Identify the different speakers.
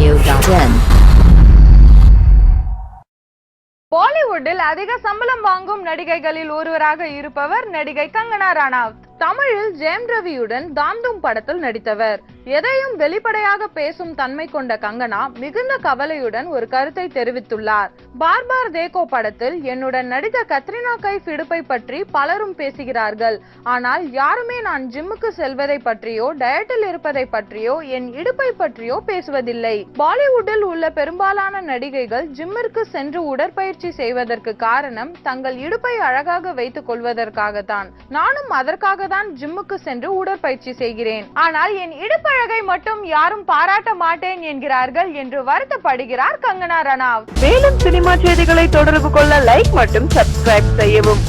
Speaker 1: audio.in.
Speaker 2: பாலிவுட்டில் அதிக சம்பளம் வாங்கும் நடிகைகளில் ஒருவராக இருப்பவர் நடிகை கங்கனா ரனாவத். தமிழில் ஜெயம் ரவியுடன் தாம்தூம் படத்தில் நடித்தவர். எதையும் வெளிப்படையாக பேசும் தன்மை கொண்ட கங்கனா மிகுந்த கவலையுடன் ஒரு கருத்தை தெரிவித்துள்ளார். பார்பார் தேக்கோ படத்தில் என்னுடன் நடித்த கத்ரினா கைஃப் இடுப்பை பற்றி பலரும் பேசுகிறார்கள். ஆனால் யாருமே நான் ஜிம்முக்கு செல்வதை பற்றியோ டயட்டில் இருப்பதை பற்றியோ என் இடுப்பை பற்றியோ பேசுவதில்லை. பாலிவுட்டில் உள்ள பெரும்பாலான நடிகைகள் ஜிம்மிற்கு சென்று உடற்பயிற்சி செய்வதற்கு காரணம் தங்கள் இடுப்பை அழகாக வைத்துக் கொள்வதற்காகத்தான். நானும் அதற்காக தான் ஜிம்முக்கு சென்று உடற்பயிற்சி செய்கிறேன். ஆனால் என் இடுப்பழகை மட்டும் யாரும் பாராட்ட மாட்டேன் என்கிறார்கள் என்று வருத்தப்படுகிறார் கங்கனா ரனாவத்.
Speaker 3: மேலும் சினிமா செய்திகளை தொடர்பு கொள்ள லைக் மற்றும் சப்ஸ்கிரைப் செய்யவும்.